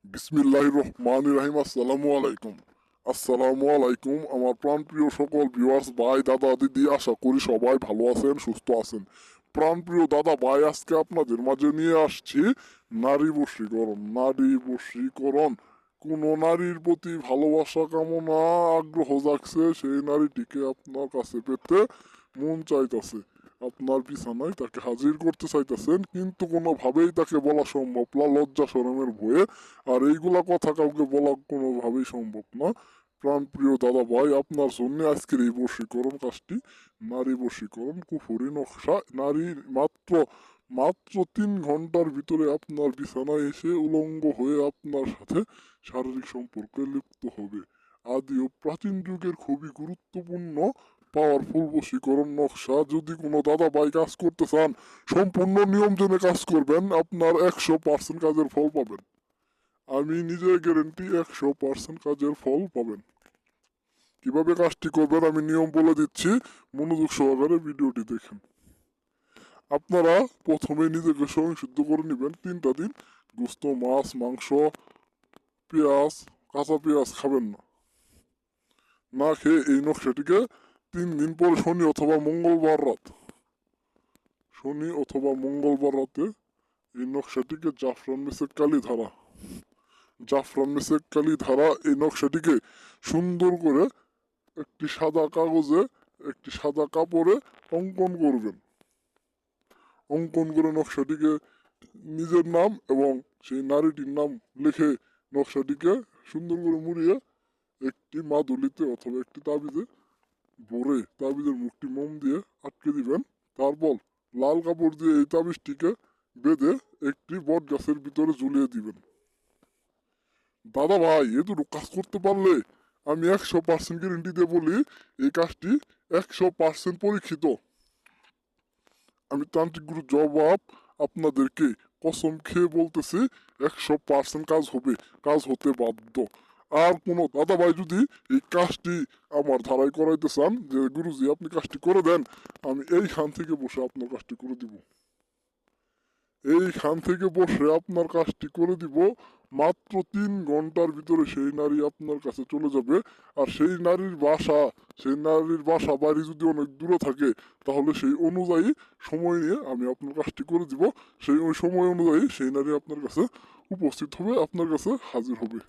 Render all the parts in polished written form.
বিসমিল্লাহির রহমানির রহিম। আসসালামু আলাইকুম। আসসালামু আলাইকুম আমার প্রাণপ্রিয় সকল ভিউয়ার্স ভাই দাদা দিদি, আশা করি সবাই ভালো আছেন, সুস্থ আছেন। প্রাণপ্রিয় দাদা ভাই, আজকে আপনাদের মাঝে নিয়ে আসছি নারী বশীকরণ। নারী বশীকরণ, কোন নারীর প্রতি ভালোবাসা কামনা আগ্রহ জাগছে, সেই নারীটিকে আপনার কাছে পেতে মন চাইতেছে, আপনার বিছানায় তাকে হাজির করতে চাইতেছেন, কিন্তু কোনোভাবেই তাকে বলা সম্ভব না, লজ্জা শরমের ভয়ে। আর এইগুলা কথা কাউকে বলা কোনোভাবেই সম্ভব না। প্রাণপ্রিয় দাদা ভাই, আপনার জন্য আজকের এই বশীকরণ কাজটি। নারী বশীকরণ, কুফুরি নকশা। নারী মাত্র মাত্র 3 ঘন্টার ভিতরে আপনার বিছানায় এসে উলঙ্গ হয়ে আপনার সাথে শারীরিক সম্পর্কে লিপ্ত হবে। আদি ও প্রাচীন যুগের খুবই গুরুত্বপূর্ণ পাওয়ারফুল বশীকরণ নকশা। যদি কোনো দাদা ভাই কাজ করতে চান, সম্পূর্ণ নিয়ম জেনে কাজ করবেন, আপনার 100% কাজের ফল পাবেন। আমি নিজে গ্যারেন্টি 100% কাজের ফল পাবেন। কিভাবে কাজটি করবেন আমি নিয়ম বলে দিচ্ছি, মনোযোগ সহকারে ভিডিওটি দেখেন। আপনারা প্রথমে নিজেকে স্বয়ংসিদ্ধ করে নেবেন 3টা দিন। গোস্ত, মাছ, মাংস, পেঁয়াজ, কাঁচা পেঁয়াজ খাবেন না। না খেয়ে এই নকশাটিকে 3 দিন পর শনি অথবা মঙ্গলবার রাতে এই নকশাটিকে জাফরান মেসেক কালি ধারা এই নকশাটিকে সুন্দর করে একটি সাদা কাপড়ে অঙ্কন করবেন। অঙ্কন করে নকশাটিকে নিজের নাম এবং সেই নারীটির নাম লিখে নকশাটিকে সুন্দর করে মুড়িয়ে একটি মাদুলিতে অথবা একটি তাবিজে ভরে তাবিজের মুখটি মোম দিয়ে আটকে দিবেন। তারপর লাল কাপড় দিয়ে এই তাবিজটিকে বেঁধে একটি বট গাছের ভিতরে ঝুলিয়ে দিবেন। দাদা ভাই, এতটুকু কাজ করতে পারলে আমি 100% গ্যারেন্টি দিয়ে বলি, এই কাজটি 100% পরীক্ষিত। আমি তান্ত্রিক গুরু জবাব আপনাদেরকে কসম খেয়ে বলতেছি, 100% কাজ হবে, কাজ হতে বাধ্য। আর কোনো দাদা ভাই যদি এই কাজটি আমার ধারাই করাইতে চান, যে গুরুজি আপনি কাজটি করে দেন, আমি এইখান থেকে বসে আপনার কাজটি করে দিব। এইখান থেকে বসে আপনার কাজটি করে দিব। মাত্র 3 ঘন্টার ভিতরে সেই নারী আপনার কাছে চলে যাবে। আর সেই নারীর বাসা বাড়ি যদি অনেক দূরে থাকে, তাহলে সেই অনুযায়ী সময় নিয়ে আমি আপনার কাজটি করে দিব। ওই সময় অনুযায়ী সেই নারী আপনার কাছে উপস্থিত হবে, আপনার কাছে হাজির হবে।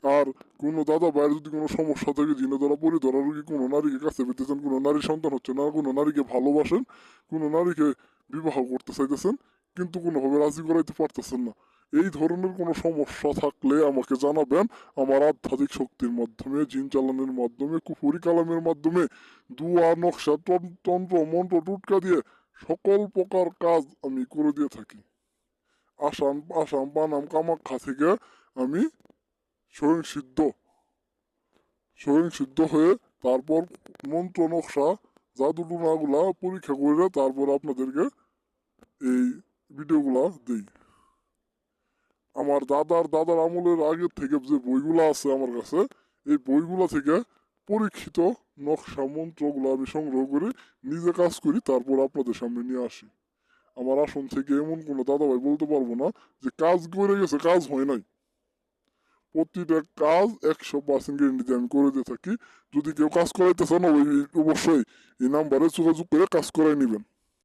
আর কোনো দাদা ভাইয়ের যদি কোনো সমস্যা থাকে, জিনে ধরা পরি ধরা রোগী, কোনো নারীকে কাছে পেতে চান, কোনো নারীর সন্তান হচ্ছে না, কোনো নারীকে ভালোবাসেন, কোনো নারীকে বিবাহ করতে চাইতেছেন, কিন্তু কোনোভাবে রাজি করাইতে পারতেছেন না, এই ধরনের কোনো সমস্যা থাকলে আমাকে জানাবেন। আমার আধ্যাত্মিক শক্তির মাধ্যমে, জিন চালানের মাধ্যমে, কুফুরি কালামের মাধ্যমে, দুয়া, নকশা, তন্ত্র মন্ত্র টুটকা দিয়ে সকল প্রকার কাজ আমি করে দিয়ে থাকি। আসাম পানাম কামাখ্যা থেকে আমি স্বয়ংসিদ্ধ স্বয়ংসিদ্ধ হয়ে তারপর মন্ত্র নকশা জাদুটুনাগুলা পরীক্ষা করে তারপর আপনাদেরকে এই ভিডিওগুলা দিই। আমার দাদার আমলের আগের থেকে যে বইগুলা আছে আমার কাছে, এই বইগুলা থেকে পরীক্ষিত নকশা মন্ত্রগুলো আমি সংগ্রহ করে নিজে কাজ করি, তারপর আপনাদের সামনে নিয়ে আসি। আমার আসন থেকে এমন কোনো দাদাভাই বলতে পারবো না যে কাজ করে গেছে, কাজ হয় নাই। প্রতিটা কাজ 100% গ্যারেন্টি আমি করে দিয়ে থাকি। যদি কেউ কাজ করাইতে চান, অবশ্যই এই নাম্বারে যোগাযোগ করে কাজ করাই নেবেন।